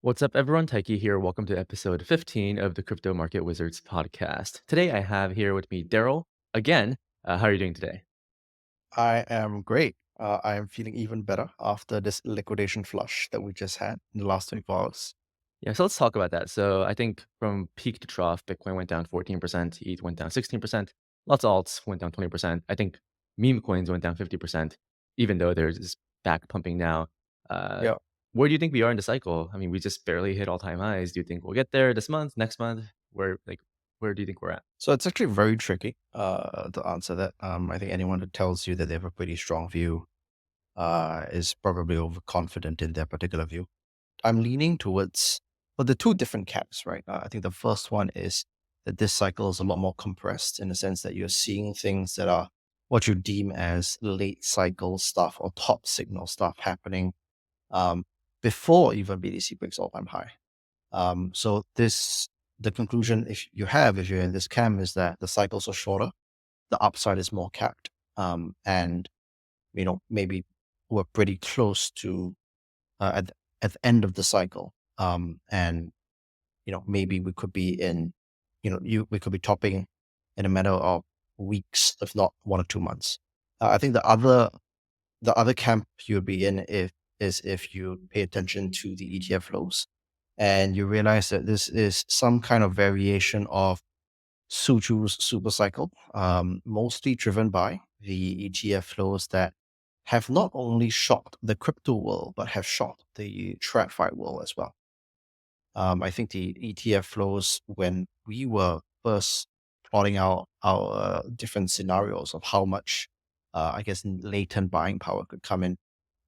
What's up, everyone? Taiki here. Welcome to episode 15 of the Crypto Market Wizards podcast. Today, I have here with me Darryl again. How are you doing today? I am great. I am feeling even better after this liquidation flush that we just had in the last 24 hours. Yeah, so let's talk about that. So I think from peak to trough, Bitcoin went down 14%, ETH went down 16%, lots of alts went down 20%. I think meme coins went down 50%, even though there's this back pumping now. Uh, Yeah. where do you think we are in the cycle? I mean, we just barely hit all-time highs. Do you think we'll get there this month, next month? Where do you think we're at? So it's actually very tricky to answer that. I think anyone that tells you that they have a pretty strong view is probably overconfident in their particular view. I'm leaning towards, well, the two different camps, right? I think the first one is that this cycle is a lot more compressed in the sense that you're seeing things that are what you deem as late cycle stuff or top signal stuff happening um, before even BTC breaks all-time high. So the conclusion if you're in this camp is that the cycles are shorter, the upside is more capped, and maybe we're pretty close to at the end of the cycle, and maybe we could be in, we could be topping in a matter of weeks, if not 1 or 2 months. I think the other camp you'd be in if you pay attention to the ETF flows and you realize that this is some kind of variation of Suchu's super cycle, mostly driven by the ETF flows that have not only shocked the crypto world, but have shocked the TradFi world as well. I think the ETF flows, when we were first plotting out our different scenarios of how much, I guess, latent buying power could come in,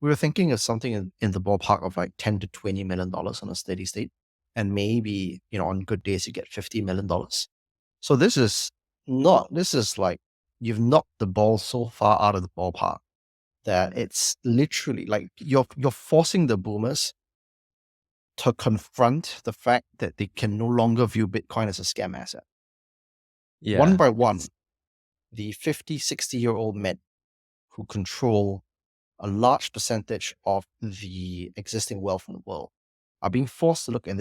we were thinking of something in the ballpark of like $10 to $20 million on a steady state. And maybe, on good days, you get $50 million. So this is like you've knocked the ball so far out of the ballpark that it's literally like you're forcing the boomers to confront the fact that they can no longer view Bitcoin as a scam asset. One Yeah. by one, the 50, 60-year-old men who control a large percentage of the existing wealth in the world are being forced to look at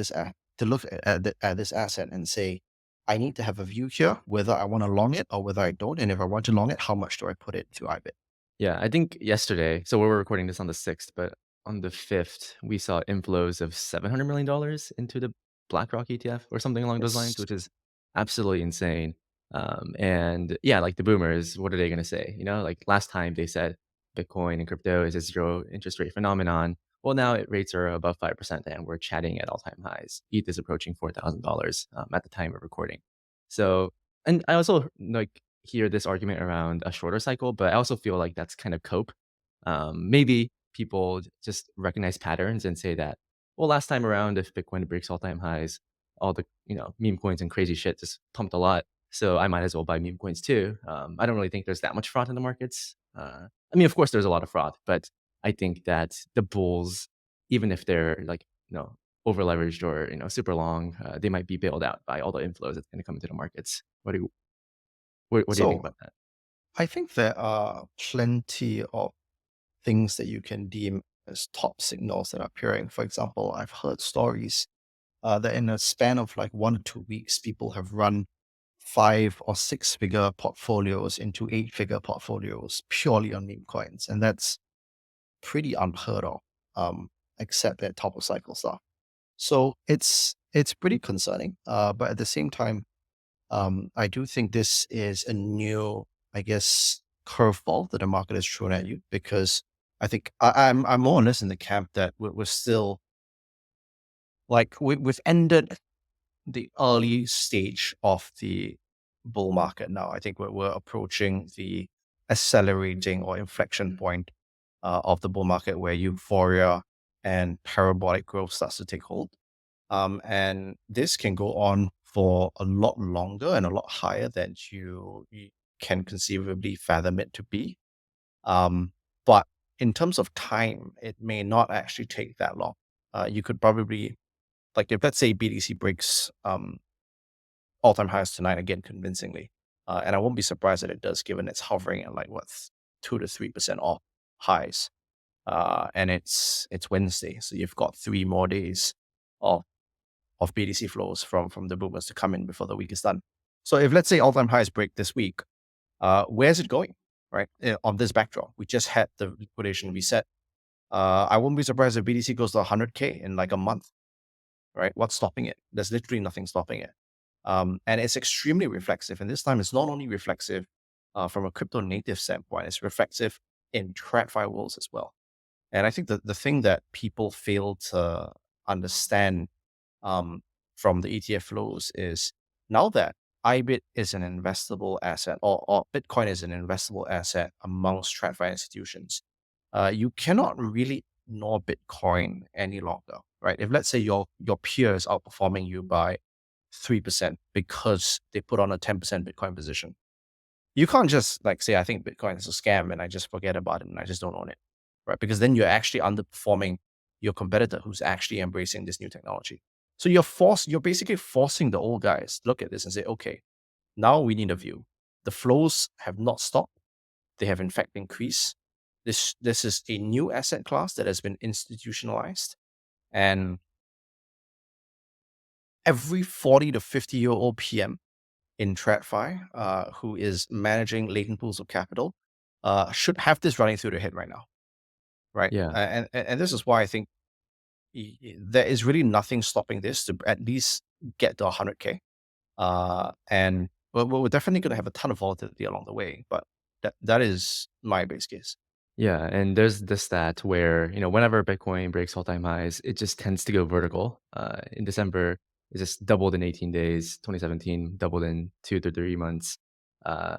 at this asset and say, I need to have a view here, whether I want to long it or whether I don't. And if I want to long it, how much do I put it to IBIT? Yeah, I think yesterday, so we're recording this on the 6th, but on the 5th, we saw inflows of $700 million into the BlackRock ETF or something along those lines, Yes. which is absolutely insane. And yeah, like the boomers, what are they going to say? Like last time they said Bitcoin and crypto is a zero interest rate phenomenon. Well, now rates are above 5% and we're chatting at all time highs. ETH is approaching $4,000 at the time of recording. So, and I also like hear this argument around a shorter cycle, but I also feel like that's kind of cope. Maybe people just recognize patterns and say that, well, last time around, if Bitcoin breaks all-time highs, all the meme coins and crazy shit just pumped a lot, so I might as well buy meme coins too. I don't really think there's that much fraud in the markets. I mean, of course, there's a lot of fraud, but I think that the bulls, even if they're like over leveraged or super long, they might be bailed out by all the inflows that's going to come into the markets. What do you think So about that? I think there are plenty of things that you can deem as top signals that are appearing. For example, I've heard stories that in a span of like 1 or 2 weeks, people have run 5 or 6 figure portfolios into 8 figure portfolios purely on meme coins. And that's pretty unheard of, except at top of cycle stuff. So it's pretty concerning. But at the same time, I do think this is a new, I guess, curveball that the market has thrown at you, because I think I'm more or less in the camp that we're still like we've ended the early stage of the bull market now. I think we're approaching the accelerating or inflection point of the bull market, where euphoria and parabolic growth starts to take hold. And this can go on for a lot longer and a lot higher than you can conceivably fathom it to be. But in terms of time, it may not actually take that long. You could probably, like, if let's say BTC breaks all-time highs tonight again convincingly, and I won't be surprised that it does, given it's hovering at like what 2 to 3% off highs, and it's Wednesday, so you've got 3 more days of BTC flows from the boomers to come in before the week is done. So if let's say all-time highs break this week, where's it going? Right? On this backdrop, we just had the liquidation reset. I won't be surprised if BTC goes to 100K in like a month, right? What's stopping it? There's literally nothing stopping it. And it's extremely reflexive. And this time it's not only reflexive from a crypto native standpoint, it's reflexive in TradFi worlds as well. And I think the thing that people fail to understand um, from the ETF flows is now that IBIT is an investable asset, or Bitcoin is an investable asset amongst TradFi institutions, you cannot really ignore Bitcoin any longer, right? If let's say your peer is outperforming you by 3% because they put on a 10% Bitcoin position, you can't just like say, I think Bitcoin is a scam and I just forget about it and I just don't own it, right? Because then you're actually underperforming your competitor who's actually embracing this new technology. So you're basically forcing the old guys to look at this and say, okay, now we need a view. The flows have not stopped. They have in fact increased. This is a new asset class that has been institutionalized. And every 40 to 50-year-old PM in TradFi, who is managing latent pools of capital, should have this running through their head right now, right? Yeah. And this is why I think there is really nothing stopping this to at least get to 100K. And we're definitely going to have a ton of volatility along the way, but that is my base case. Yeah, and there's the stat where, whenever Bitcoin breaks all-time highs, it just tends to go vertical. In December, it just doubled in 18 days. 2017 doubled in 2 to 3 months. Uh,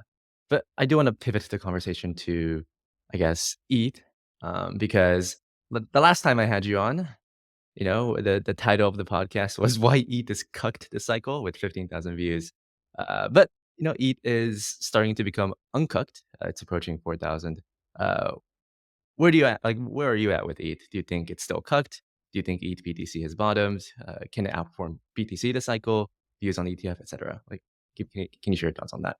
but I do want to pivot the conversation to, I guess, ETH, because the last time I had you on, the title of the podcast was "Why ETH is Cucked the Cycle" with 15,000 views. But ETH is starting to become uncucked. It's approaching 4,000. Uh, where are you at with ETH? Do you think it's still cucked? Do you think ETH BTC has bottomed? Can it outperform BTC this cycle? Views on ETF, etc. Like, can you share your thoughts on that?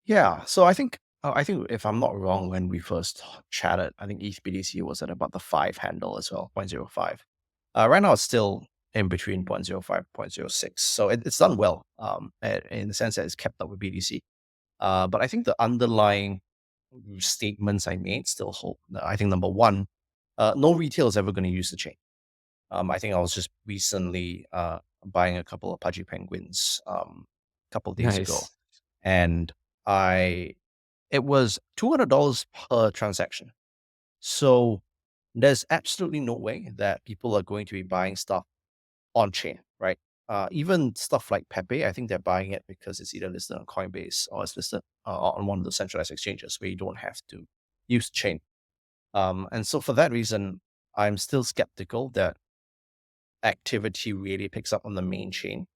Yeah. So I think if I'm not wrong, when we first chatted, I think ETH BTC was at about the 5 handle as well, 0.05. Right now it's still in between 0.05, 0.06. So it's done well in the sense that it's kept up with BTC. But I think the underlying statements I made still hold. I think number one, no retail is ever going to use the chain. I think I was just recently buying a couple of pudgy penguins a couple of days ago, Nice. and I it was $200 per transaction. So there's absolutely no way that people are going to be buying stuff on chain, right? Even stuff like Pepe, I think they're buying it because it's either listed on Coinbase or it's listed on one of the centralized exchanges where you don't have to use chain. And so for that reason, I'm still skeptical that activity really picks up on the main chain.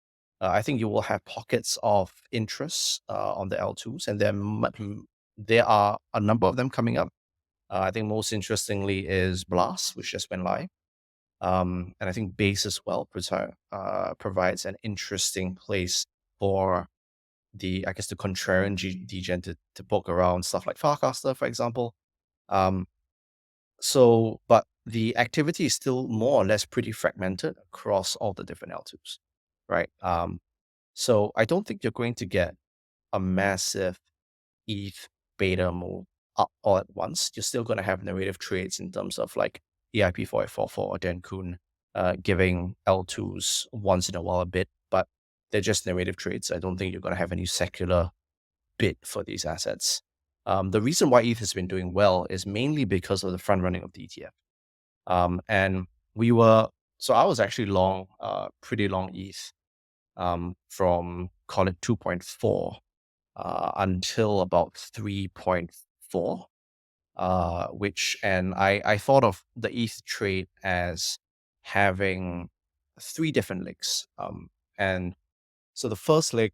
I think you will have pockets of interest on the L2s, and there are a number of them coming up. I think most interestingly is Blast, which just went live. And I think Base as well provides an interesting place for I guess, the contrarian degen to poke around stuff like Farcaster, for example. Um, but the activity is still more or less pretty fragmented across all the different L2s, right? So I don't think you're going to get a massive ETH beta move up all at once. You're still going to have narrative trades in terms of like EIP 4844 or Denkun giving L2s once in a while a bit, but they're just narrative trades. I don't think you're going to have any secular bid for these assets. The reason why ETH has been doing well is mainly because of the front running of the ETF. And we were, so I was actually long, pretty long ETH from call it 2.4 until about 3.4, and I thought of the ETH trade as having three different legs. And so the first leg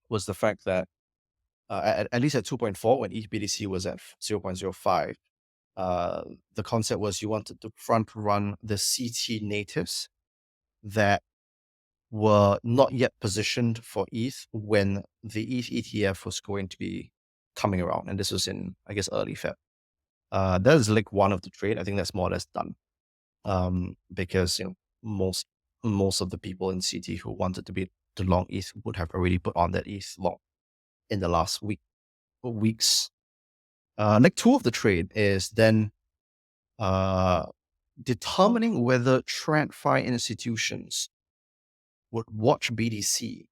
was the fact that at least at 2.4, when ETH BTC was at 0.05, the concept was you wanted to front run the CT natives that were not yet positioned for ETH when the ETH ETF was going to be coming around. And this was in, I guess, early Feb. That is like one of the trade. I think that's more or less done. Because most most of the people in CT who wanted to be to long ETH would have already put on that ETH long in the last weeks. Leg two of the trade is then uh, determining whether TradFi institutions would watch BDC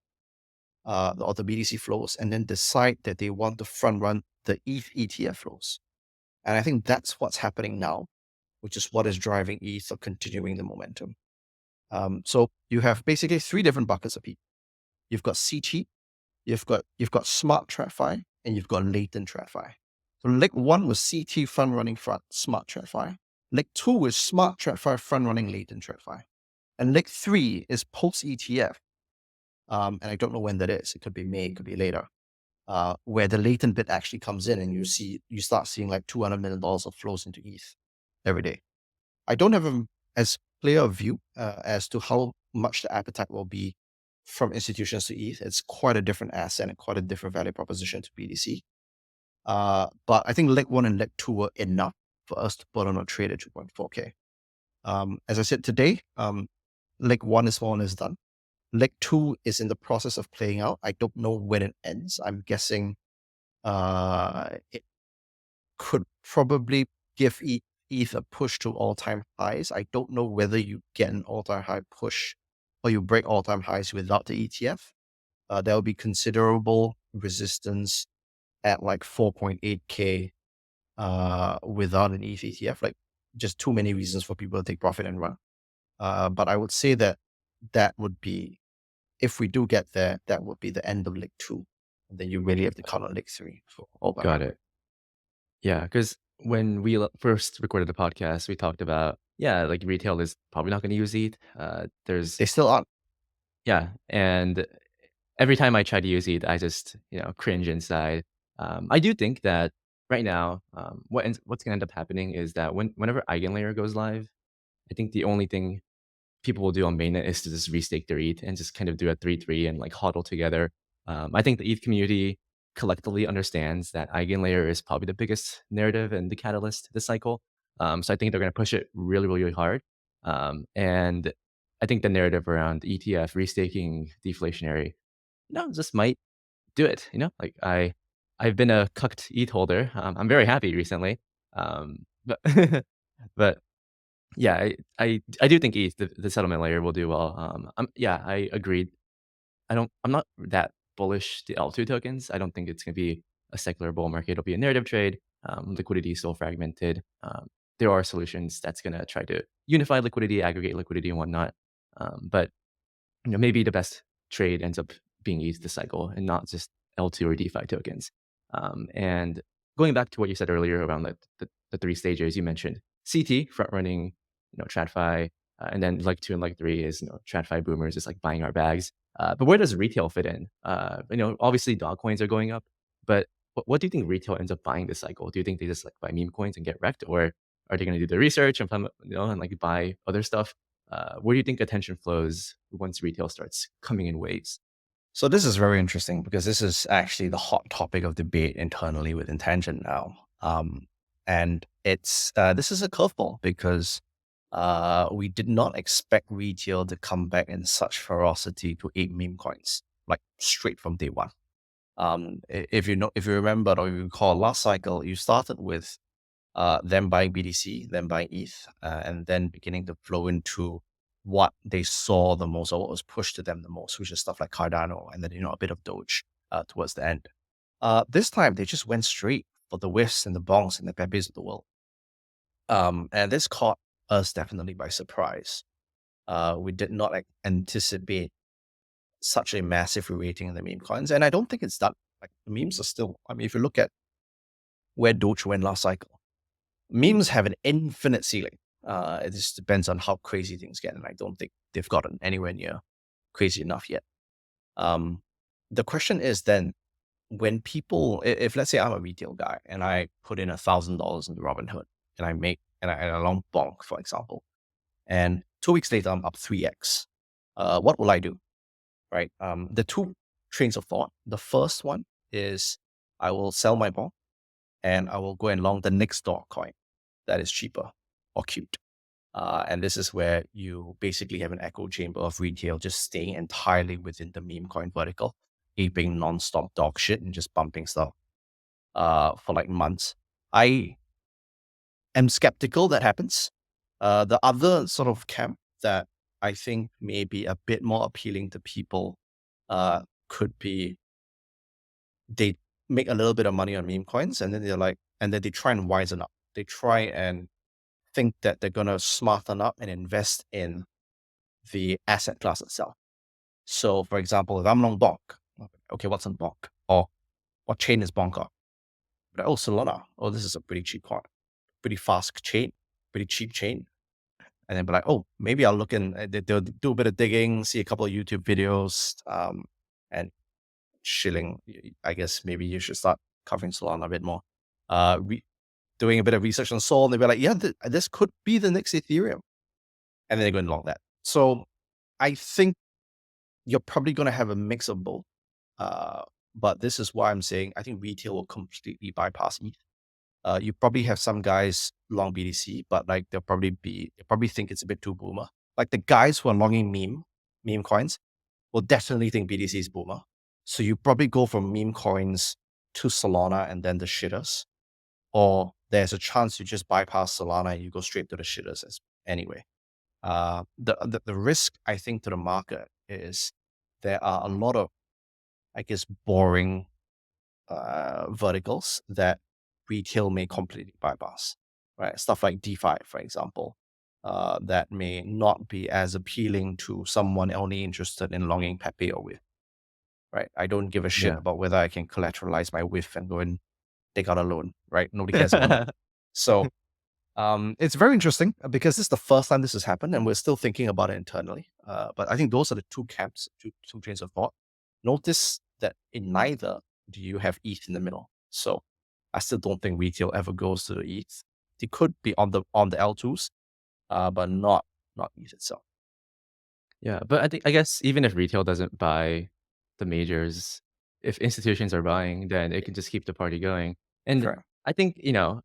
or the BDC flows and then decide that they want to front run the ETH ETF flows. And I think that's what's happening now, which is what is driving ETH or continuing the momentum. So you have basically three different buckets of people. You've got CT, you've got smart TradFi, and you've got latent TradFi. So leg one was CT front running smart TradFi. Leg two was smart TradFi front running latent TradFi. And leg three is post ETF. And I don't know when that is. It could be May, it could be later. Where the latent bit actually comes in, and you start seeing like $200 million of flows into ETH every day. I don't have as clear a view as to how much the appetite will be from institutions to ETH. It's quite a different asset and quite a different value proposition to BDC. But I think leg one and leg two were enough for us to put on a trade at 2.4K. As I said today, leg one is more or less done. Leg two is in the process of playing out. I don't know when it ends. I'm guessing it could probably give ETH a push to all-time highs. I don't know whether you get an all-time high push or you break all-time highs without the ETF. There will be considerable resistance at like 4.8K without an ETH ETF. Like just too many reasons for people to take profit and run. But I would say that would be, if we do get there, that would be the end of leg two. And then you really have to count on leg three for all that. Got it. Yeah, because when we first recorded the podcast, we talked about, yeah, like retail is probably not going to use ETH. There's They still aren't. Yeah, and every time I try to use ETH, I just cringe inside. I do think that right now, what's going to end up happening is that whenever Eigenlayer goes live, I think the only thing people will do on mainnet is to just restake their ETH and just kind of do a 3-3 and like hodl together. I think the ETH community collectively understands that Eigenlayer is probably the biggest narrative and the catalyst to this cycle. So I think they're going to push it really, really hard. And I think the narrative around ETF, restaking, deflationary, just might do it. Like I've been a cucked ETH holder. I'm very happy recently. But but yeah, I do think ETH, the settlement layer will do well. Yeah, I agreed. I'm not that bullish the L2 tokens. I don't think it's gonna be a secular bull market. It'll be a narrative trade. Liquidity is still fragmented. There are solutions that's gonna try to unify liquidity, aggregate liquidity and whatnot. But maybe the best trade ends up being ETH this cycle and not just L2 or DeFi tokens. And going back to what you said earlier around the three stages you mentioned, CT front running, TradFi, and then leg two and leg three is TradFi boomers, just like buying our bags. But where does retail fit in? Obviously dog coins are going up, but what do you think retail ends up buying this cycle? Do you think they just like buy meme coins and get wrecked, or are they going to do the research and and like buy other stuff? Where do you think attention flows once retail starts coming in waves? So this is very interesting because this is actually the hot topic of debate internally with intention now. And it's this is a curveball because we did not expect retail to come back in such ferocity to ape meme coins, like straight from day one. If you remember or you recall last cycle, you started with them buying BDC, then buying ETH, and then beginning to flow into what they saw the most or what was pushed to them the most, which is stuff like Cardano and then, a bit of Doge towards the end. This time they just went straight for the whiffs and the bongs and the pepes of the world. And this caught us definitely by surprise. We did not anticipate such a massive re-rating in the meme coins. And I don't think it's done. Like the memes are still, if you look at where Doge went last cycle, memes have an infinite ceiling. It just depends on how crazy things get, and I don't think they've gotten anywhere near crazy enough yet. The question is then, when people, if let's say I'm a retail guy and I put in $1,000 into Robinhood and I long bonk, for example, and 2 weeks later I'm up 3x, what will I do? Right? The two trains of thought. The first one is I will sell my bonk and I will go and long the next door coin that is cheaper or cute. And this is where you basically have an echo chamber of retail just staying entirely within the meme coin vertical, aping nonstop dog shit and just bumping stuff for like months. I am skeptical that happens. The other sort of camp that I think may be a bit more appealing to people could be they make a little bit of money on meme coins and then and then they try and wisen up. They try and think that they're going to smarten up and invest in the asset class itself. So, for example, if I'm long Bonk, okay, what's on Bonk? Or what chain is Bonk on? But, oh, Solana. Oh, this is a pretty cheap coin, pretty fast chain, pretty cheap chain. And then be like, oh, maybe I'll look in. They'll do a bit of digging, see a couple of YouTube videos, and shilling. I guess maybe you should start covering Solana a bit more. Doing a bit of research on Sol, and they'll be like, yeah, this could be the next Ethereum. And then they're going long that. So I think you're probably going to have a mix of both. But this is why I'm saying I think retail will completely bypass ETH. You probably have some guys long BTC, but like they probably think it's a bit too boomer. Like the guys who are longing meme coins will definitely think BTC is boomer. So you probably go from meme coins to Solana and then the shitters, or there's a chance you just bypass Solana and you go straight to the shitters anyway. The risk I think to the market is there are a lot of, I guess, boring verticals that retail may completely bypass, right? Stuff like DeFi, for example, that may not be as appealing to someone only interested in longing Pepe or WIF, right? I don't give a shit Yeah. about whether I can collateralize my WIF and go and take out a loan, right? Nobody cares about that. So it's very interesting because this is the first time this has happened, and we're still thinking about it internally. But I think those are the two camps, two trains of thought. Notice that in neither do you have ETH in the middle. So I still don't think retail ever goes to the ETH. It could be on the L2s, but not ETH itself. Yeah, but I guess even if retail doesn't buy the majors, if institutions are buying, then it can just keep the party going. And Correct. I think, yeah,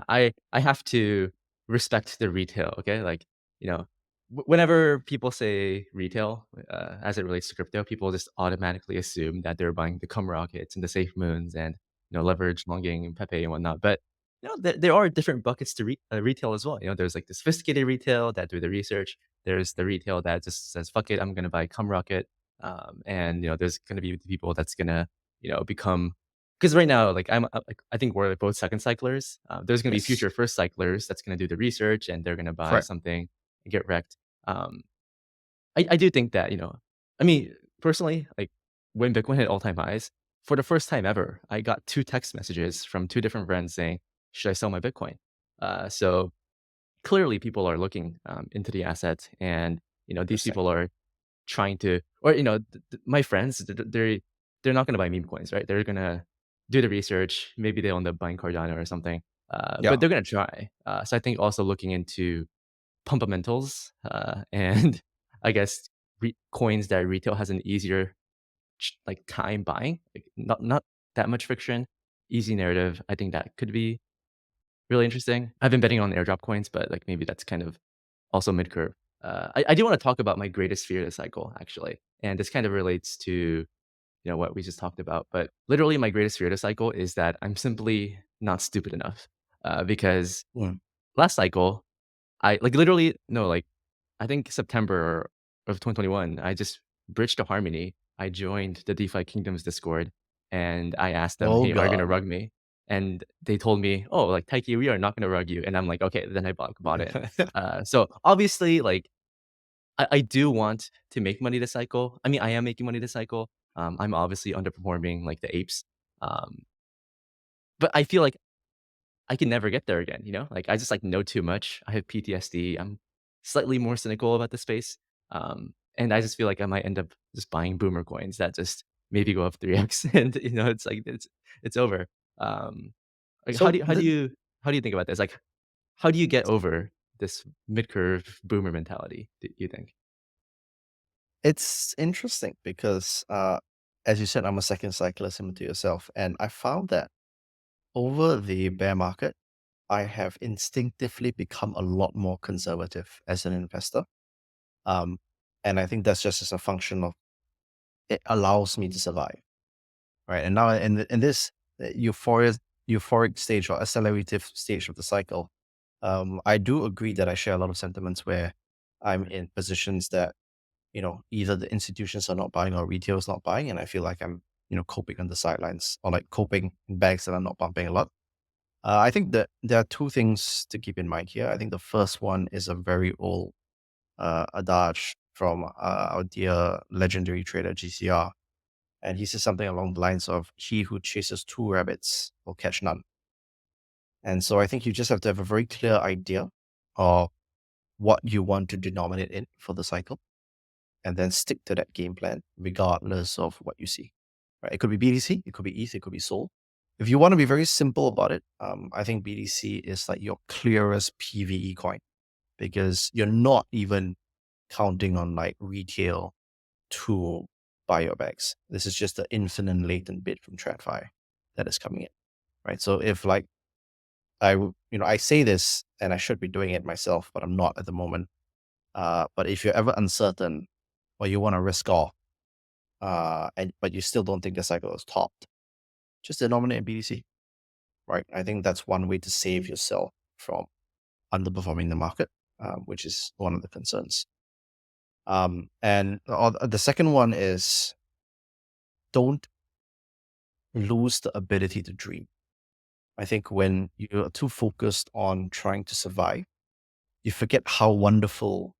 I have to respect the retail, okay? Like, whenever people say retail, as it relates to crypto, people just automatically assume that they're buying the cum rockets and the safe moons and, leverage longing and Pepe and whatnot. But, there are different buckets to retail as well. There's like the sophisticated retail that do the research. There's the retail that just says, fuck it, I'm going to buy cum rocket. And, there's going to be the people that's going to, become because right now, like I think we're both second cyclers. There's gonna be Yes. future first cyclers that's gonna do the research and they're gonna buy Correct. something and get wrecked. Um, I do think that I mean personally, like when Bitcoin hit all time highs, for the first time ever, I got two text messages from two different friends saying, "Should I sell my Bitcoin?" So clearly, people are looking into the asset, and these Interesting. people are trying to or, my friends, they're not gonna buy meme coins, right? They're gonna do the research, maybe they own the buying Cardano or something, but Yeah. they're gonna try. So I think also looking into pumpamentals, and I guess coins that retail has an easier like time buying, like not that much friction, easy narrative. I think that could be really interesting. I've been betting on airdrop coins, but like maybe that's kind of also Midcurve. I do want to talk about my greatest fear this cycle, actually. And this kind of relates to, what we just talked about. But literally, my greatest fear this cycle is that I'm simply not stupid enough. Because Mm. last cycle, I like literally, no, like I think September of 2021, I just bridged to Harmony. I joined the DeFi Kingdoms Discord and I asked them, Oh hey, are you going to God. rug me? And they told me, oh, like Taiki, we are not going to rug you. And I'm like, okay, then I bought in. So obviously, like, I do want to make money this cycle. I mean, I am making money this cycle. I'm obviously underperforming like the apes. Um, but I feel like I can never get there again, Like I just like know too much. I have PTSD. I'm slightly more cynical about the space. And I just feel like I might end up just buying boomer coins that just maybe go up 3x and it's like it's over. Um like So how do you think about this? Like how do you get over this mid-curve boomer mentality, do you think? it's interesting because, as you said, I'm a second cyclist similar to yourself, and I found that over the bear market, I have instinctively become a lot more conservative as an investor. Um, and I think that's just as a function of it allows me to survive, right? And now in this euphoric stage or accelerative stage of the cycle, I do agree that I share a lot of sentiments where I'm in positions that, either the institutions are not buying or retail is not buying, and I feel like I'm, coping on the sidelines or like coping in bags that are not pumping a lot. I think that there are two things to keep in mind here. I think the first one is a very old adage from our dear legendary trader GCR. And he says something along the lines of, he who chases two rabbits will catch none. And so I think you just have to have a very clear idea of what you want to denominate in for the cycle and then stick to that game plan regardless of what you see. Right? It could be BTC, it could be ETH, it could be SOL. If you want to be very simple about it, I think BTC is like your clearest PVE coin because you're not even counting on like retail to buy your bags. This is just the infinite latent bid from TradFi that is coming in, right? So if like I say this and I should be doing it myself, but I'm not at the moment. But if you're ever uncertain or you want to risk all, but you still don't think the cycle is topped, just denominate in BTC, right? I think that's one way to save yourself from underperforming the market, which is one of the concerns. And the second one is don't lose the ability to dream. I think when you're too focused on trying to survive, you forget how wonderful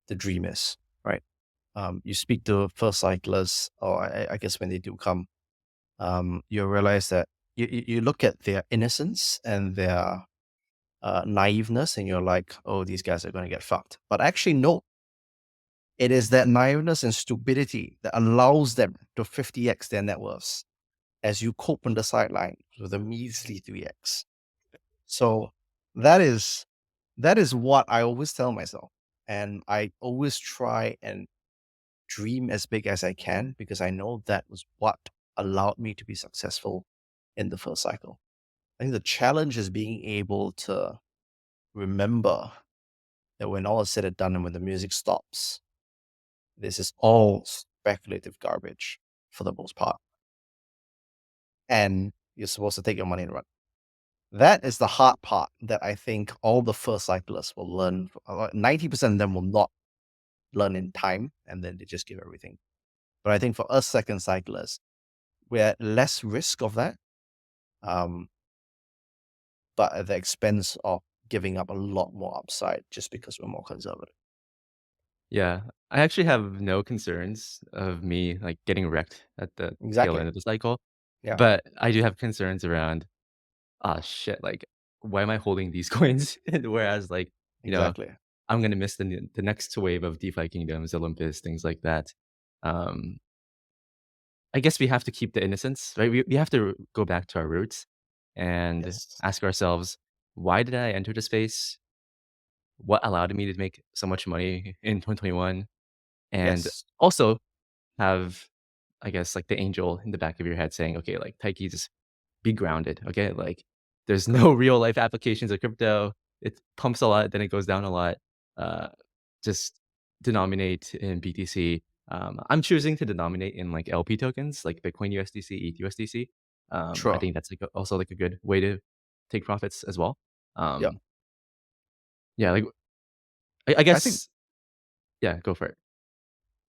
the dream is, right? You speak to first cyclists, or I guess when they do come, you realize that you look at their innocence and their naiveness, and you're like, oh, these guys are going to get fucked. But actually, no, it is that naiveness and stupidity that allows them to 50x their net worths as you cope on the sideline with a measly 3x. So that is what I always tell myself. And I always try and dream as big as I can because I know that was what allowed me to be successful in the first cycle. I think the challenge is being able to remember that when all is said and done and when the music stops, this is all speculative garbage for the most part. And you're supposed to take your money and run. That is the hard part that I think all the first cyclists will learn. 90% of them will not learn in time and then they just give everything. But I think for us second cyclists, we're at less risk of that, but at the expense of giving up a lot more upside just because we're more conservative. Yeah. I actually have no concerns of me, like, getting wrecked at the tail Exactly. end of the cycle, Yeah, but I do have concerns around, "Ah, shit, like, why am I holding these coins?" And whereas, like, you know, exactly. I'm gonna miss the next wave of DeFi kingdoms, Olympus, things like that. Um, I guess we have to keep the innocence, right? We have to go back to our roots and Yes. ask ourselves, "Why did I enter the space? What allowed me to make so much money in 2021?" And Yes. also have, I guess, like, the angel in the back of your head saying, "Okay, like, Taiki, just be grounded, okay? Like, there's no real life applications of crypto. It pumps a lot, then it goes down a lot. Uh, just denominate in BTC." I'm choosing to denominate in, like, LP tokens, like Bitcoin USDC, ETH USDC. I Sure. think that's, like, also, like, a good way to take profits as well. Yeah. Um, yeah, like, I I think guess yeah, go for it.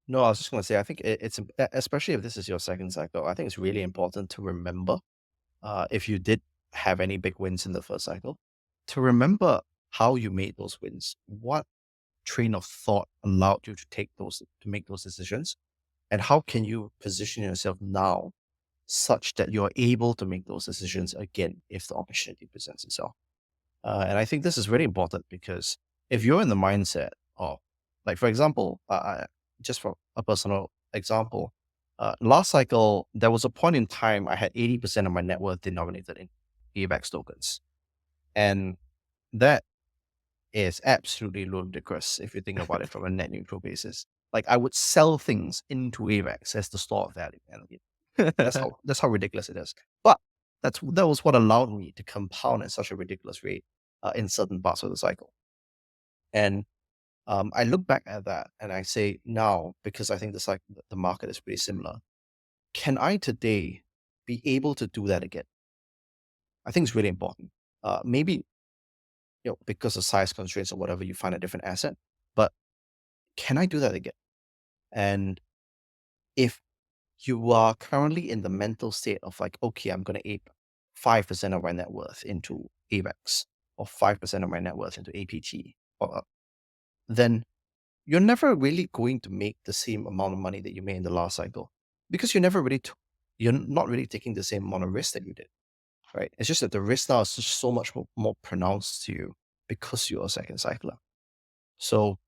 no, I was just going to say, I think especially if this is your second cycle, I think it's really important to remember if you did have any big wins in the first cycle, to remember how you made those wins. What train of thought allowed you to make those decisions, and how can you position yourself now such that you're able to make those decisions again if the opportunity presents itself. And I think this is really important because if you're in the mindset of, like, for example, just for a personal example, last cycle, there was a point in time I had 80% of my net worth denominated in AVAX tokens. And that is absolutely ludicrous if you think about it from a net neutral basis. Like, I would sell things into AVAX as the store of value. And that's how ridiculous it is. But That was what allowed me to compound at such a ridiculous rate in certain parts of the cycle. And I look back at that and I say now, because I think the market is pretty similar, can I today be able to do that again? I think it's really important. Maybe because of size constraints or whatever, you find a different asset. But can I do that again? And if you are currently in the mental state of like, okay, I'm going to ape 5% of my net worth into AVEX or 5% of my net worth into APT, then you're never really going to make the same amount of money that you made in the last cycle because you're not really taking the same amount of risk that you did, right? It's just that the risk now is just so much more pronounced to you because you're a second cycler. So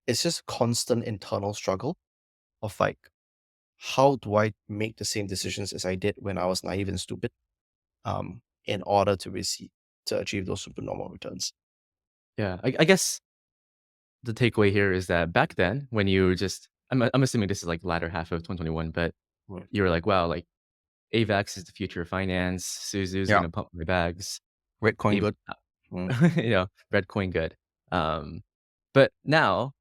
it's just constant internal struggle of like, how do I make the same decisions as I did when I was naive and stupid, in order to achieve those supernormal returns? Yeah, I guess the takeaway here is that back then when you were just I'm assuming this is like latter half of 2021, but Right. you were like, "Wow, like AVAX is the future of finance. Suzu's Yeah. gonna pump my bags." Bitcoin A good. Mm. red coin good. Um, but now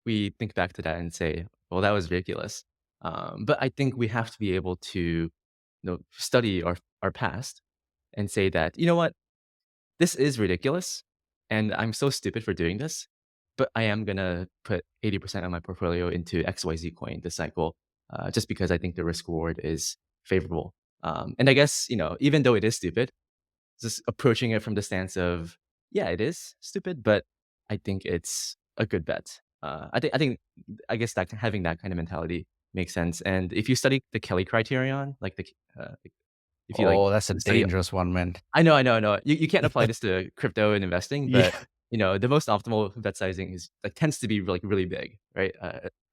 we think back to that and say, "Well, that was ridiculous." But I think we have to be able to, study our past and say that, "You know what? This is ridiculous, and I'm so stupid for doing this, but I am gonna put 80% of my portfolio into XYZ coin this cycle, just because I think the risk reward is favorable." And I guess, even though it is stupid, just approaching it from the stance of, yeah, it is stupid, but I think it's a good bet. I guess that having that kind of mentality makes sense. And if you study the Kelly criterion, if you Oh, that's a study dangerous one, man. I know. You can't apply this to crypto and investing, but, Yeah. the most optimal bet sizing is like, tends to be, like, really big, right?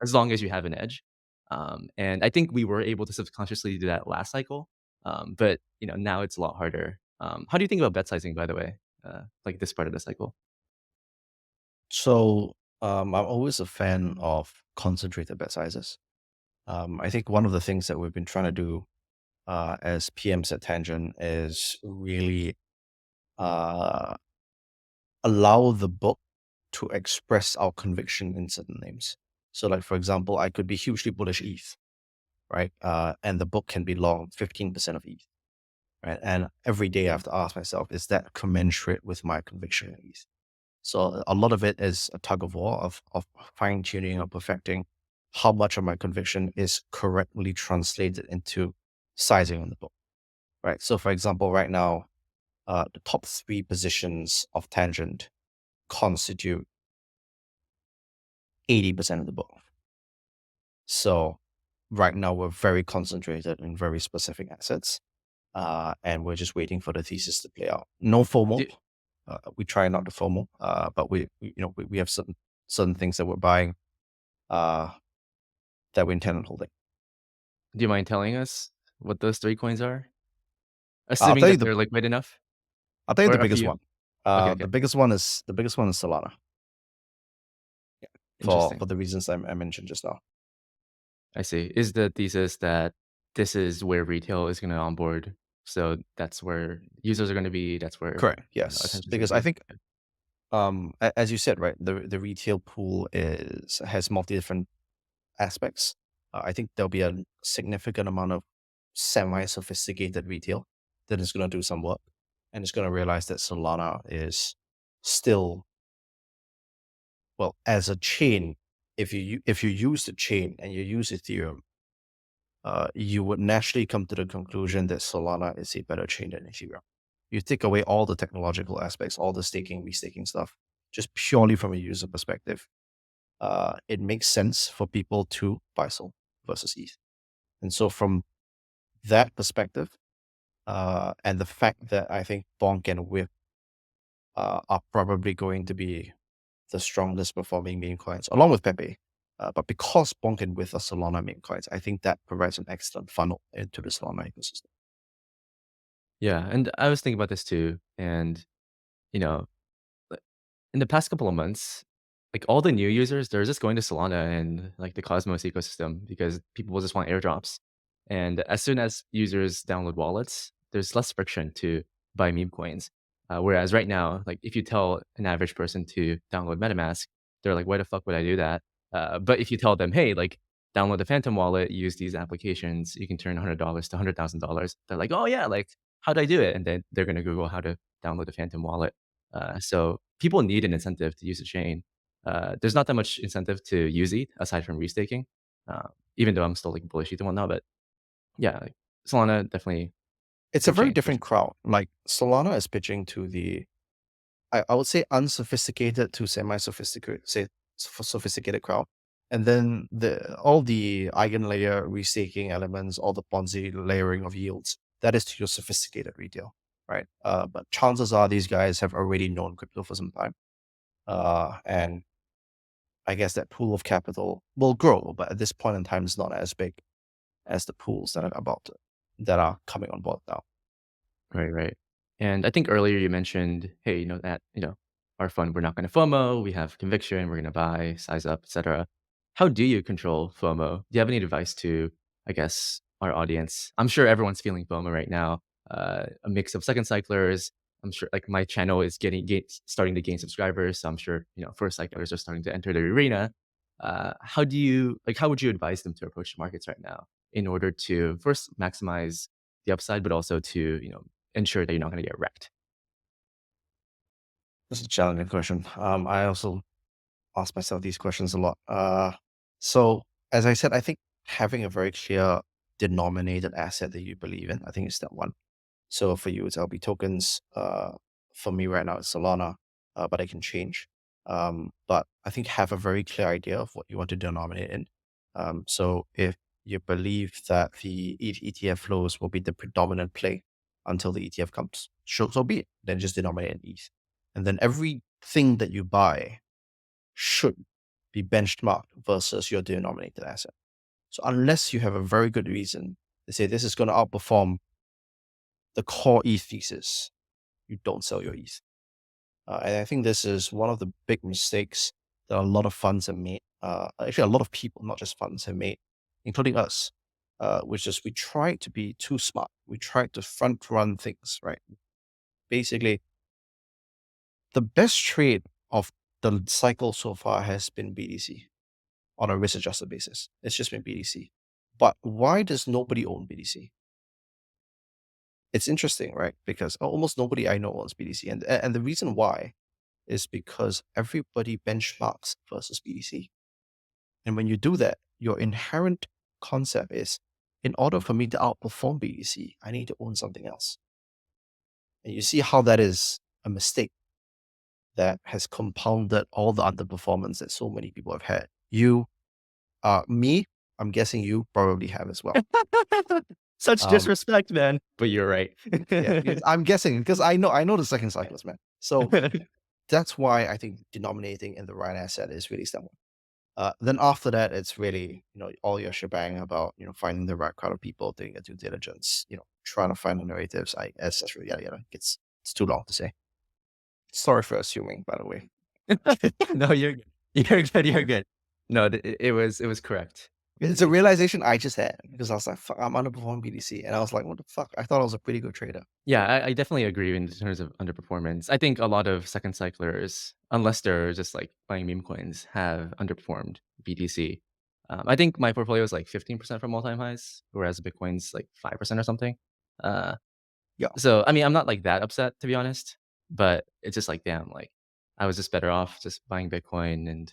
As long as you have an edge. And I think we were able to subconsciously do that last cycle, but, now it's a lot harder. How do you think about bet sizing, by the way? Like, this part of the cycle? So I'm always a fan of concentrated bet sizes. I think one of the things that we've been trying to do as PMs at Tangent is really uh, allow the book to express our conviction in certain names. So, like for example, I could be hugely bullish ETH, right? And the book can be long 15% of ETH, right? And every day I have to ask myself, is that commensurate with my conviction in ETH? So a lot of it is a tug of war of fine tuning or perfecting how much of my conviction is correctly translated into sizing on the book, right? So for example, right now, the top three positions of Tangent constitute 80% of the book. So right now we're very concentrated in very specific assets, and we're just waiting for the thesis to play out. No FOMO. Do We try not to FOMO, but we have certain things that we're buying uh, that we intend on holding. do you mind telling us what those 3 coins are? I'll Assuming tell you that the they're liquid enough, I'll tell you or the a biggest few? one. Okay, okay. The biggest one is Solana. Yeah, for Interesting. the reasons I mentioned just now. I see. Is the thesis that this is where retail is gonna onboard, so that's where users are gonna be, that's where, Correct. Yes, attention is gonna because I be? think as you said, right, the retail pool is has multi different aspects. I think there'll be a significant amount of semi sophisticated retail that is going to do some work and is going to realize that Solana is still, well, as a chain. If you use the chain and you use Ethereum, you would naturally come to the conclusion that Solana is a better chain than Ethereum. You take away all the technological aspects, all the staking, restaking stuff, just purely from a user perspective. It makes sense for people to buy Sol versus ETH. And so from that perspective, and the fact that I think Bonk and Whip are probably going to be the strongest performing meme coins, along with Pepe. But because Bonk and Whip are Solana meme coins, I think that provides an excellent funnel into the Solana ecosystem. Yeah, and I was thinking about this too, and, you know, like, in the past couple of months, like, all the new users, they're just going to Solana and, like, the Cosmos ecosystem because people will just want airdrops. And as soon as users download wallets, there's less friction to buy meme coins. Whereas right now, like if you tell an average person to download MetaMask, they're like, "Why the fuck would I do that?" But if you tell them, "Hey, like download the Phantom wallet, use these applications, you can turn $100 to $100,000." They're like, "Oh yeah, like how do I do it?" And then they're gonna Google how to download the Phantom wallet. So people need an incentive to use the chain. There's not that much incentive to use ETH aside from restaking, even though I'm still like bullish ETH and whatnot. But yeah, like, Solana definitely It's a good very chain for different sure. crowd. Like Solana is pitching to the, I would say unsophisticated to semi-sophisticated, say sophisticated crowd. And then all the eigenlayer restaking elements, all the Ponzi layering of yields, that is to your sophisticated retail, right? But chances are these guys have already known crypto for some time. And I guess that pool of capital will grow, but at this point in time, it's not as big as the pools that are coming on board now. Right, right. And I think earlier you mentioned, hey, that, our fund, we're not going to FOMO, we have conviction, we're going to buy, size up, etc. How do you control FOMO? Do you have any advice to, I guess, our audience? I'm sure everyone's feeling FOMO right now. A mix of second cyclers. I'm sure like my channel is starting to gain subscribers. So I'm sure, first cyclers are starting to enter the arena. How would you advise them to approach markets right now in order to first maximize the upside, but also to, ensure that you're not gonna get wrecked. That's a challenging question. I also ask myself these questions a lot. So as I said, I think having a very clear denominated asset that you believe in, I think is step one. So for you, it's LB tokens. For me right now, it's Solana, but it can change. But I think have a very clear idea of what you want to denominate in. So if you believe that the ETF flows will be the predominant play until the ETF comes, so be it. Then just denominate in ETH. And then everything that you buy should be benchmarked versus your denominated asset. So unless you have a very good reason to say this is going to outperform the core ETH thesis, you don't sell your ETH. And I think this is one of the big mistakes that a lot of funds have made. Actually, a lot of people, not just funds, have made, including us, which is we try to be too smart. We try to front run things, right? Basically, the best trade of the cycle so far has been BDC on a risk adjusted basis. It's just been BDC. But why does nobody own BDC? It's interesting, right? Because almost nobody I know owns BDC. And the reason why is because everybody benchmarks versus BDC. And when you do that, your inherent concept is in order for me to outperform BDC, I need to own something else. And you see how that is a mistake that has compounded all the underperformance that so many people have had. Me, I'm guessing you probably have as well. Such Um, disrespect, man. But you're right. yeah, because I'm guessing because I know the second cyclist, man. So that's why I think denominating in the right asset is really step one. Then after that, it's really, all your shebang about, finding the right crowd of people, doing your due diligence, trying to find the narratives, etc. Yada yada. It's too long to say. Sorry for assuming, by the way. No, you're good. You're good, you're good. No, it was correct. It's a realization I just had because I was like, fuck, I'm underperforming BDC. And I was like, what the fuck? I thought I was a pretty good trader. Yeah, I definitely agree in terms of underperformance. I think a lot of second cyclers, unless they're just like buying meme coins, have underperformed BTC. I think my portfolio is like 15% from all-time highs, whereas Bitcoin's like 5% or something. Uh, Yeah. so I mean, I'm not like that upset to be honest, but it's just like, damn, like I was just better off just buying Bitcoin and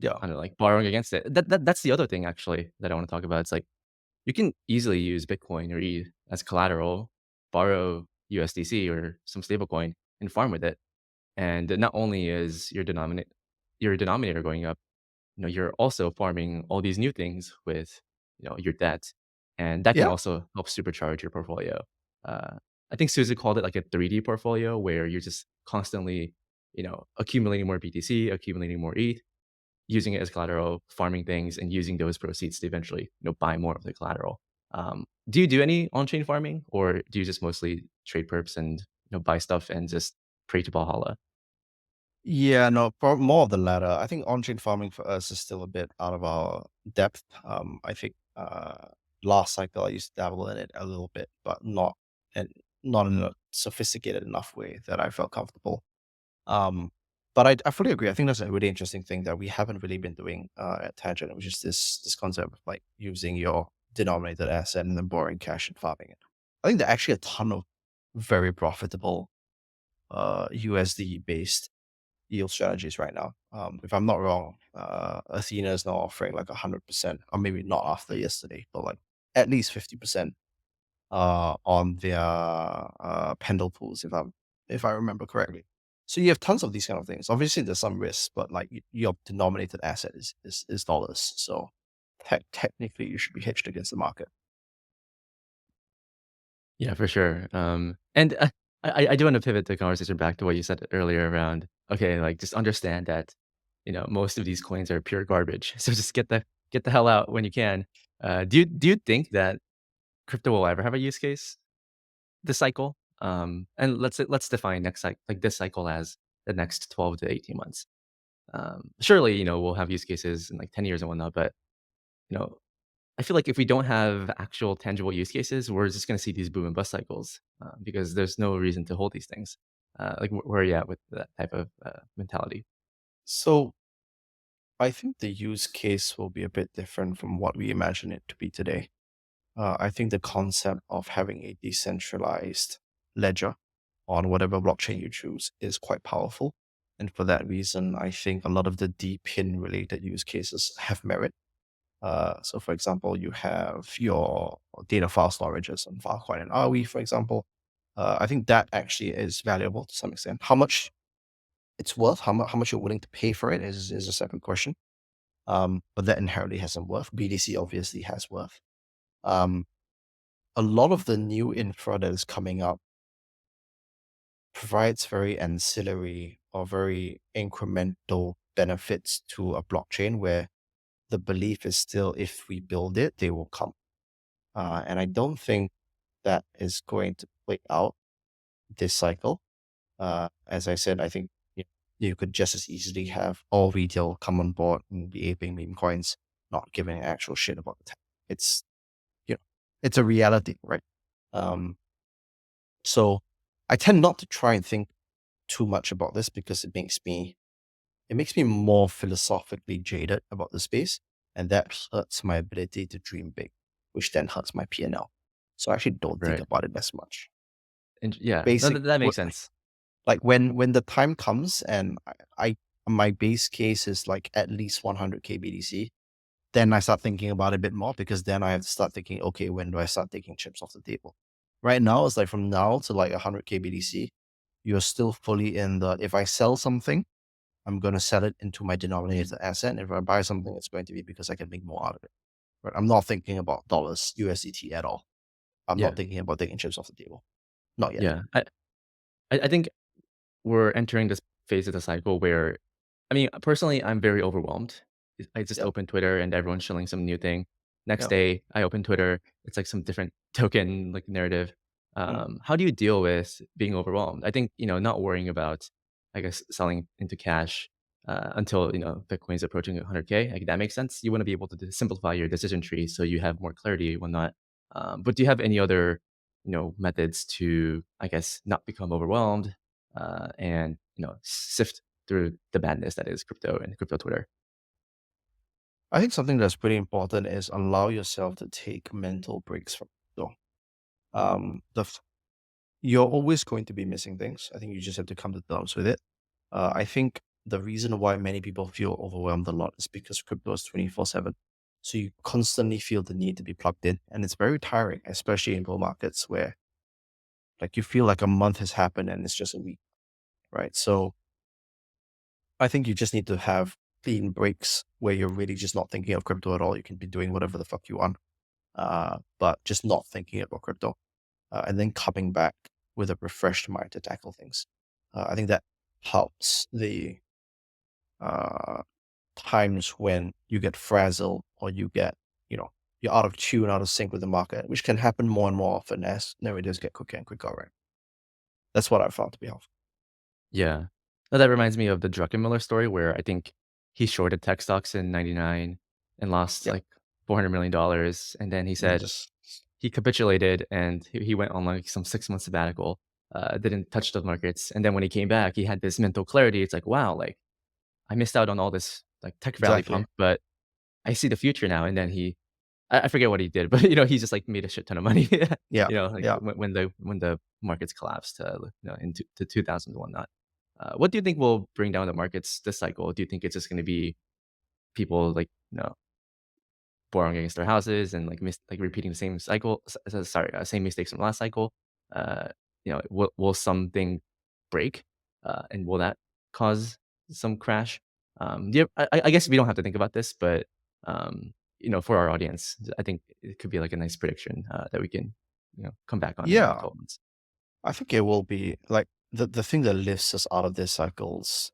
Yeah. kind of like borrowing against it. That's the other thing actually that I want to talk about. It's like you can easily use Bitcoin or ETH as collateral, borrow USDC or some stablecoin and farm with it. And not only is your denominator going up, you're also farming all these new things with, your debt. And that can Yeah. also help supercharge your portfolio. Uh, I think Susan called it like a 3D portfolio where you're just constantly, accumulating more BTC, accumulating more ETH, using it as collateral, farming things, and using those proceeds to eventually, buy more of the collateral. Do you do any on-chain farming, or do you just mostly trade perps and buy stuff and just pray to Valhalla? Yeah, no, more of the latter. I think on-chain farming for us is still a bit out of our depth. I think last cycle I used to dabble in it a little bit, but not and not in a sophisticated enough way that I felt comfortable. Um, but I fully agree. I think that's a really interesting thing that we haven't really been doing at Tangent, which is this concept of like using your denominated asset and then borrowing cash and farming it. I think there are actually a ton of very profitable USD based yield strategies right now. If I'm not wrong, Athena is now offering like 100%, or maybe not after yesterday, but like at least 50% on their Pendle pools, if I remember correctly. So you have tons of these kind of things. Obviously, there's some risks, but like your denominated asset is dollars, so technically you should be hedged against the market. Yeah, for sure. And I do want to pivot the conversation back to what you said earlier around, okay, like just understand that, most of these coins are pure garbage. So just get the hell out when you can. Do you think that crypto will ever have a use case this cycle? And let's define next cycle, like this cycle, as the next 12 to 18 months. Surely, we'll have use cases in like 10 years and whatnot, but you know, I feel like if we don't have actual tangible use cases, we're just going to see these boom and bust cycles because there's no reason to hold these things. Like, where are you at with that type of mentality? So I think the use case will be a bit different from what we imagine it to be today. I think the concept of having a decentralized ledger on whatever blockchain you choose is quite powerful. And for that reason, I think a lot of the DPIN related use cases have merit. So, for example, you have your data file storages on Filecoin and Arweave, for example. I think that actually is valuable to some extent. How much it's worth, how much you're willing to pay for it is a separate question. But that inherently has some worth. BDC obviously has worth. Um, a lot of the new infra that is coming up provides very ancillary or very incremental benefits to a blockchain where the belief is still if we build it, they will come. And I don't think that is going to play out this cycle. As I said, I think you could just as easily have all retail come on board and be aping meme coins, not giving an actual shit about the tech. It's you know, it's a reality, right? Um, so I tend not to try and think too much about this because it makes me more philosophically jaded about the space, and that hurts my ability to dream big, which then hurts my P&L. So I actually don't think Right. about it as much. And yeah, no, Basic, that makes sense. like when the time comes and I my base case is like at least 100k BDC, then I start thinking about it a bit more because then I have to start thinking, okay, when do I start taking chips off the table? Right now, it's like from now to like 100k BDC, you're still fully in the if I sell something, I'm going to sell it into my denominated asset. And if I buy something, it's going to be because I can make more out of it. Right? I'm not thinking about dollars, USDT at all. I'm not Yeah, thinking about taking chips off the table. Not yet. yeah. I think we're entering this phase of the cycle where, I mean, personally, I'm very overwhelmed. I just Yep. open Twitter and everyone's shilling some new thing. Next Yep. day, I open Twitter, it's like some different token like narrative. Mm. How do you deal with being overwhelmed? I think, not worrying about, I guess, selling into cash until, Bitcoin's approaching 100K. Like, that makes sense. You want to be able to simplify your decision tree so you have more clarity when not. But do you have any other, methods to, I guess, not become overwhelmed and sift through the madness that is crypto and crypto Twitter? I think something that's pretty important is allow yourself to take mental breaks from it. So, you're always going to be missing things. I think you just have to come to terms with it. I think the reason why many people feel overwhelmed a lot is because crypto is 24/7. So you constantly feel the need to be plugged in. And it's very tiring, especially in bull markets where like you feel like a month has happened and it's just a week, right? So I think you just need to have clean breaks where you're really just not thinking of crypto at all. You can be doing whatever the fuck you want, but just not thinking about crypto, and then coming back with a refreshed mind to tackle things. I think that helps the uh, times when you get frazzled or you know, you're out of tune, out of sync with the market, which can happen more and more often as narratives get quicker and quicker, right? That's what I found to be helpful. Yeah. No, that reminds me of the Druckenmiller story where I think he shorted tech stocks in '99 and lost Yep. like $400 million. And then he And then said just, he capitulated and he went on like some 6 month sabbatical, didn't touch the markets. And then when he came back, he had this mental clarity. It's like, wow, like I missed out on all this like tech rally Exactly. pump, but I see the future now. And then I forget what he did, but he's just like made a shit ton of money. Yeah. Like Yeah. when the markets collapsed, into to 2000s and whatnot. What do you think will bring down the markets this cycle? Do you think it's just going to be people like borrowing against their houses and like repeating the same cycle? Sorry, same mistakes from last cycle. Uh, will something break, and will that cause some crash? I guess we don't have to think about this, but for our audience, I think it could be like a nice prediction that we can come back on in like Yeah. 12 months. I think it will be like the thing that lifts us out of this cycle's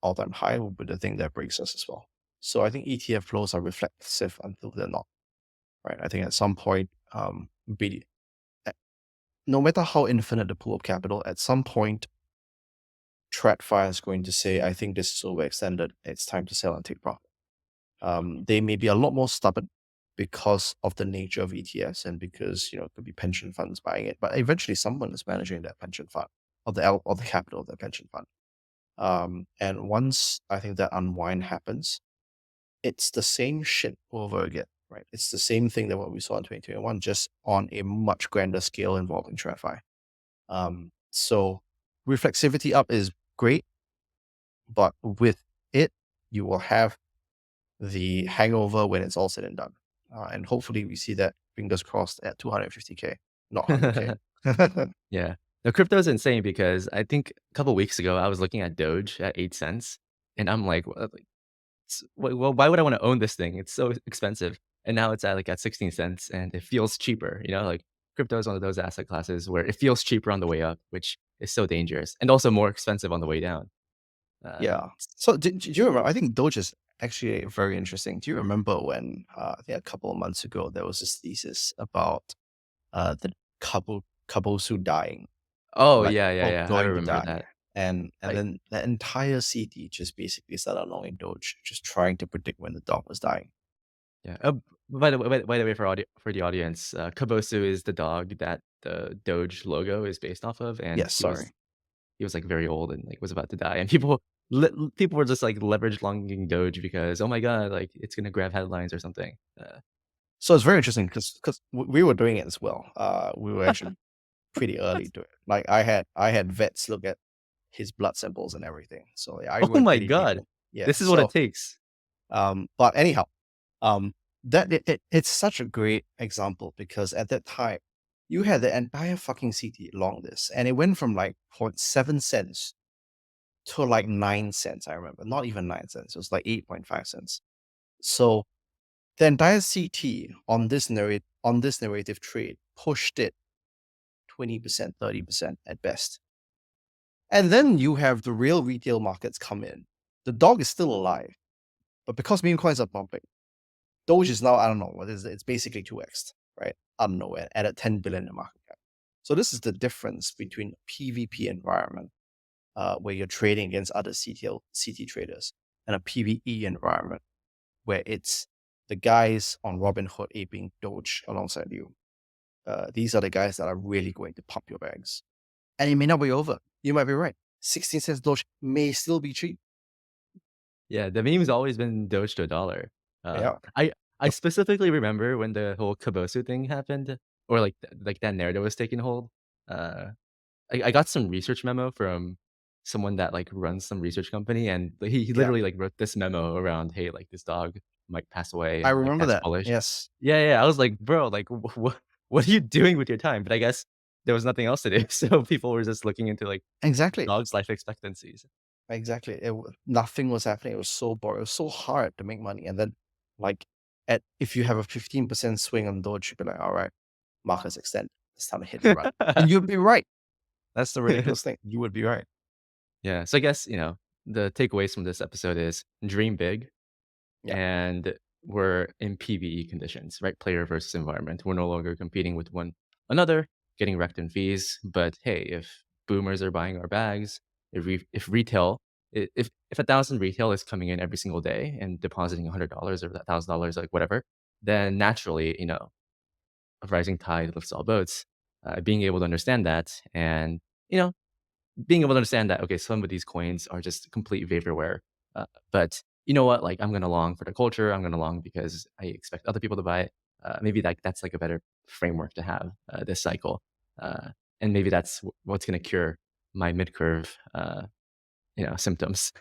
all time high will be the thing that breaks us as well. So I think ETF flows are reflexive until they're not, right? I think at some point, be eh, no matter how infinite the pool of capital, at some point, TradFi is going to say, I think this is overextended. It's time to sell and take profit. They may be a lot more stubborn because of the nature of ETFs and because, it could be pension funds buying it, but eventually someone is managing that pension fund or the capital of that pension fund. And once I think that unwind happens, it's the same shit over again, right? It's the same thing that what we saw in 2021, just on a much grander scale involving TradFi. So reflexivity up is great, but with it, you will have the hangover when it's all said and done. And hopefully we see that, fingers crossed, at 250K, not 100K. Yeah. The crypto is insane because I think a couple weeks ago I was looking at Doge at 8 cents, and I'm like, well, why would I want to own this thing? It's so expensive. And now it's at 16 cents and it feels cheaper. Like crypto is one of those asset classes where it feels cheaper on the way up, which is so dangerous and also more expensive on the way down. Uh, Yeah. So do you remember? I think Doge is actually very interesting. Do you remember when I think a couple of months ago there was this thesis about the Kabosu dying, oh like yeah, yeah, or yeah. I going to remember die, that. and Like, then the entire city just basically started allowing Doge, just trying to predict when the dog was dying. yeah. By the way, for the audience, Kabosu is the dog that the Doge logo is based off of, and Yes, he was sorry. he was like very old and like was about to die, and people were just like leverage longing Doge because oh my god, like it's gonna grab headlines or something. So it's very interesting because we were doing it as well. We were actually pretty early to it. Like I had vets look at his blood samples and everything. So yeah, I Oh went my pretty deep god, in. Yeah. this is what it So takes. but anyhow, um, that it's such a great example because at that time you had the entire fucking city along this, and it went from like 0.7 cents to like 9 cents. I remember, not even 9 cents. It was like 8.5 cents. So the entire CT on this narrative trade pushed it 20%, 30% at best. And then you have the real retail markets come in. The dog is still alive, but because meme coins are pumping, Doge is now, I don't know, what is it? It's basically 2x, right? Out of nowhere, at a 10 billion in market cap. So this is the difference between PvP environment, where you're trading against other CT traders, and a PvE environment where it's the guys on Robinhood aping Doge alongside you. These are the guys that are really going to pump your bags. And it may not be over. You might be right. 16 cents Doge may still be cheap. Yeah, the meme's always been Doge to a dollar. Uh, Yeah. I specifically remember when the whole Kabosu thing happened, or like that narrative was taking hold. Uh, I got some research memo from someone that like runs some research company, and he Yeah. literally like wrote this memo around, hey, like this dog might pass away, I and like remember that's that. bullish. Yes. Yeah, yeah. I was like, bro, like what are you doing with your time? But I guess there was nothing else to do, so people were just looking into like Exactly. dogs' life expectancies. Exactly. Nothing was happening. It was so boring. It was so hard to make money. And then, like, if you have a 15% swing on Doge, you'd be like, all right, markets extend. It's time to hit and run. And you'd be right. That's the ridiculous thing. You would be right. Yeah, so I guess, the takeaways from this episode is dream big, Yeah. and we're in PvE conditions, right? Player versus environment. We're no longer competing with one another, getting wrecked in fees. But hey, if boomers are buying our bags, if retail, if 1,000 retail is coming in every single day and depositing $100 or $1,000, like whatever, then naturally, a rising tide lifts all boats. Being able to understand that, and you know, being able to understand that, okay, some of these coins are just complete vaporware. But you know what? Like, I'm gonna long for the culture. I'm gonna long because I expect other people to buy it. Maybe that's like a better framework to have this cycle, uh, and maybe that's what's gonna cure my midcurve, symptoms.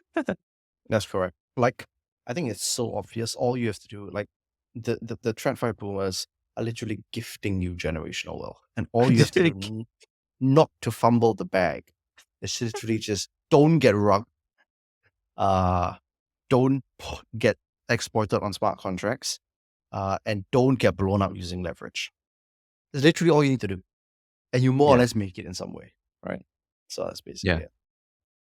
That's correct. Like, I think it's so obvious. All you have to do, like, the TradFi boomers are literally gifting you generational wealth, and all you have Just to do kidding. not to fumble the bag is literally just don't get rug, uh, don't get exploited on smart contracts, and don't get blown up using leverage. It's literally all you need to do, and you more or Yeah, less make it in some way, right? So that's basically yeah. it.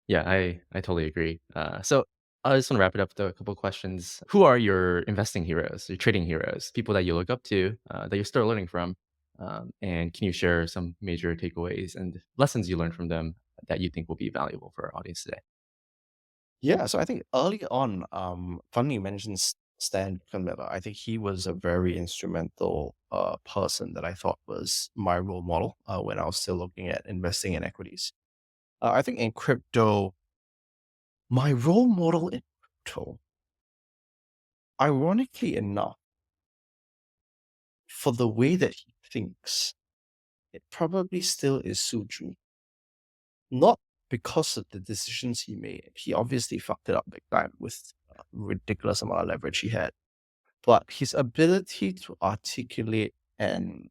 Yeah, I totally agree. So I just want to wrap it up with a couple of questions. Who are your investing heroes, your trading heroes, people that you look up to, that you're still learning from? And can you share some major takeaways and lessons you learned from them that you think will be valuable for our audience today? Yeah, so I think early on, funny you mentioned Stan Miller. I think he was a very instrumental person that I thought was my role model when I was still looking at investing in equities. I think in crypto, my role model in crypto, ironically enough, for the way that he thinks, it probably still is Suju. Not because of the decisions he made. He obviously fucked it up big time with ridiculous amount of leverage he had. But his ability to articulate and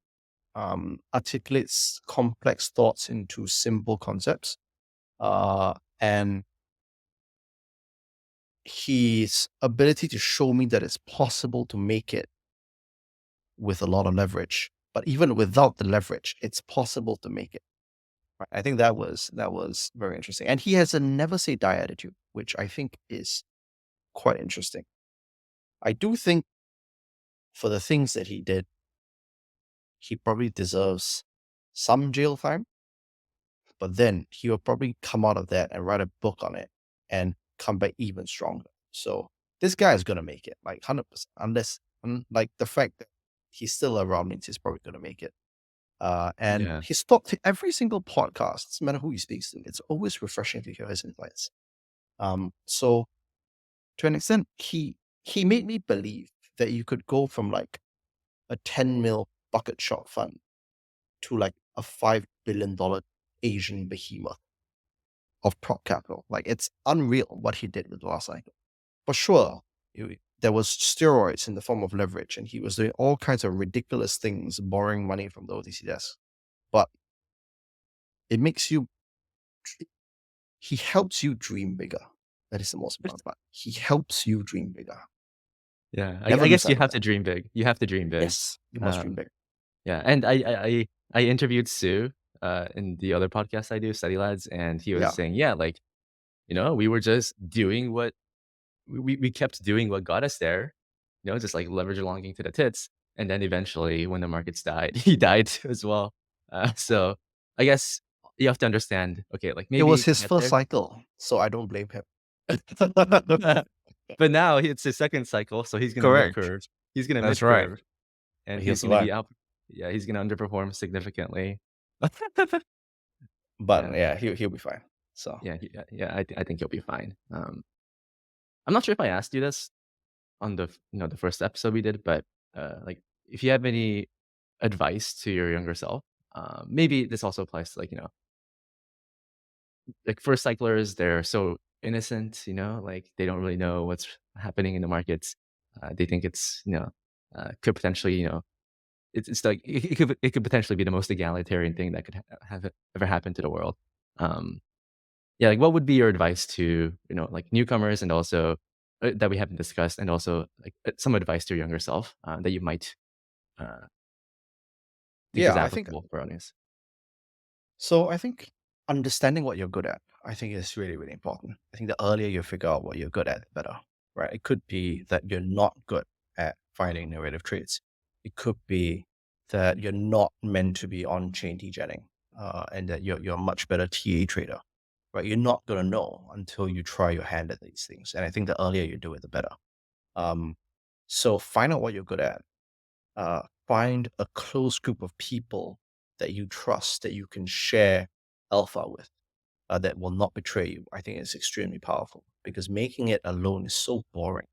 articulates complex thoughts into simple concepts, and his ability to show me that it's possible to make it with a lot of leverage, but even without the leverage, it's possible to make it. Right? I think that was very interesting, and he has a never say die attitude, which I think is quite interesting. I do think for the things that he did, he probably deserves some jail time, but then he will probably come out of that and write a book on it and come back even stronger. So this guy is gonna make it, like 100%, unless like the fact that he's still around means he's probably gonna make it. And Yeah, his talk to every single podcast, doesn't matter who he speaks to, it's always refreshing to hear his insights. So to an extent, he made me believe that you could go from like a 10 mil bucket shot fund to like a $5 billion Asian behemoth of prop capital. Like it's unreal what he did with the last cycle. For sure, there was steroids in the form of leverage, and he was doing all kinds of ridiculous things, borrowing money from the OTC desk. But it makes you, he helps you dream bigger. That is the most important part. He helps you dream bigger. yeah. I, Never I lose guess you sight of have that. to dream big. You have to dream big. Yes, you must dream Um, big. yeah, and I interviewed Sue in the other podcast I do, Study Lads, and he was Yeah. saying, yeah, like we were just doing what we kept doing what got us there, just like leverage longing to the tits. And then eventually when the markets died, he died as well. So I guess you have to understand, okay, like It was maybe to his get first there. cycle, so I don't blame him. But now it's his second cycle, so he's gonna mid Correct. curve. He's gonna That's mid right. curve and He'll he's gonna survive. be out. Yeah, he's gonna underperform significantly. But Yeah, yeah, he'll be fine. So yeah. I think he'll be fine. I'm not sure if I asked you this on the first episode we did, but like if you have any advice to your younger self, maybe this also applies to like first cyclers. They're so innocent, like they don't really know what's happening in the markets. They think it's could potentially it's like it could potentially be the most egalitarian thing that could have ever happened to the world. Um, yeah, like what would be your advice to like newcomers and also that we haven't discussed, and also like some advice to your younger self that you might uh, think is yeah, I think applicable for audience? so. I think understanding what you're good at, I think is really, really important. I think the earlier you figure out what you're good at, the better. Right? It could be that you're not good at finding narrative trades. It could be that you're not meant to be on chain degenning, and that you're a much better TA trader. Right? You're not gonna know until you try your hand at these things. And I think the earlier you do it, the better. Um, so find out what you're good at. find a close group of people that you trust, that you can share alpha with, that will not betray you. I think it's extremely powerful because making it alone is so boring.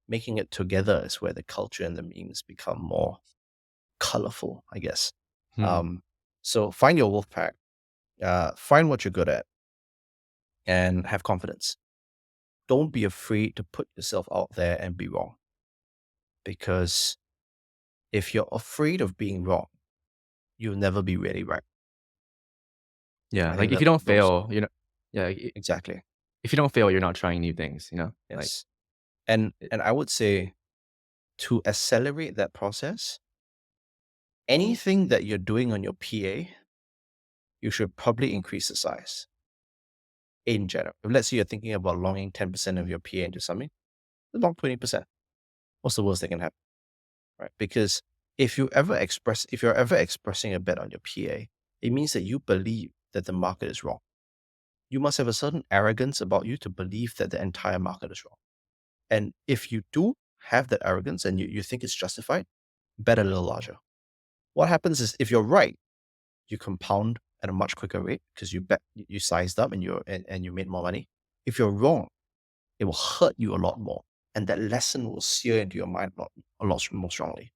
Making it together is where the culture and the memes become more colorful, I guess. Hmm. Um, so find your wolf pack, find what you're good at, and have confidence. Don't be afraid to put yourself out there and be wrong, because if you're afraid of being wrong, you'll never be really right. Yeah, I like, think if that you don't those fail, yeah, exactly. if you don't fail, you're not trying new things, Like, Yes. And it and I would say to accelerate that process, anything that you're doing on your PA, you should probably increase the size in general. If let's say you're thinking about longing 10% of your PA into something, long 20%. What's the worst that can happen? Right? Because if you're ever expressing a bet on your PA, it means that you believe that the market is wrong. You must have a certain arrogance about you to believe that the entire market is wrong. And if you do have that arrogance and you think it's justified, bet a little larger. What happens is if you're right, you compound at a much quicker rate because you sized up and you made more money. If you're wrong, it will hurt you a lot more. And that lesson will sear into your mind a lot more strongly.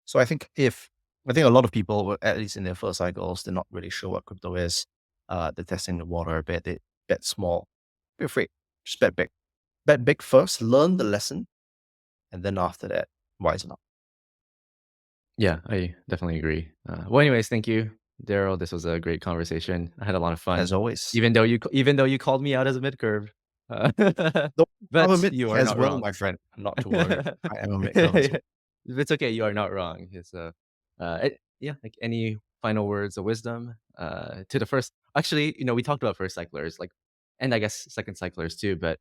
So I think a lot of people, at least in their first cycles, they're not really sure what crypto is. They're testing the water a bit. They bet small. Be afraid. Just bet big. Bet big first. Learn the lesson, and then after that, wisen up. Yeah, I definitely agree. Well, anyways, thank you, Daryl. This was a great conversation. I had a lot of fun, As always, even though you called me out as a midcurve, uh, no, I'm a but mid you are as not well, wrong. my friend. Not to worry. I am a mid curve as well. It's okay. You are not wrong. Yeah. Like, any final words of wisdom to the first. Actually, we talked about first cyclers, like, and I guess second cyclers too. But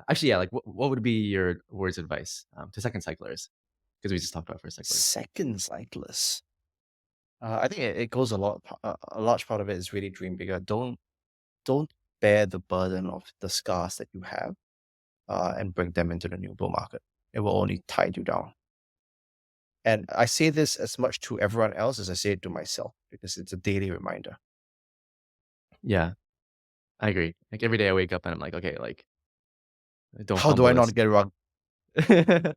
actually, yeah. Like, what would be your words of advice to second cyclers? Because we just talked about first cyclers. Second cyclist. I think it goes a large part of it is really dream bigger. Don't bear the burden of the scars that you have, and bring them into the new bull market. It will only tide you down. And I say this as much to everyone else as I say it to myself because it's a daily reminder. Yeah. I agree. Like, every day I wake up and I'm like, "Okay, like, don't How do fumble I this." not get it wrong?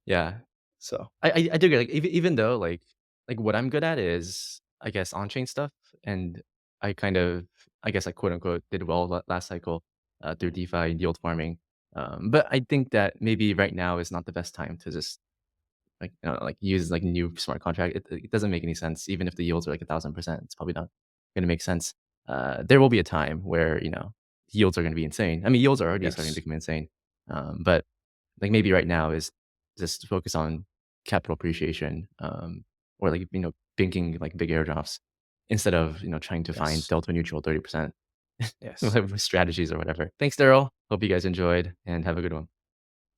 Yeah. So, I do agree, like, even though, like, what I'm good at is, I guess, on-chain stuff, and I kind of, I guess, like, quote, unquote, "did well last cycle," through DeFi and yield farming, but I think that maybe right now is not the best time to just, like, use, like, new smart contract. It doesn't make any sense. Even if the yields are, like, 1,000%, it's probably not gonna make sense. There will be a time where, yields are gonna be insane. I mean, yields are already starting to yes. become insane, but, like, maybe right now is just focus on capital appreciation, or, like, banking, like, big airdrops instead of, trying to find Yes. delta neutral 30% Yes. with strategies or whatever. Thanks, Daryl. Hope you guys enjoyed, and have a good one.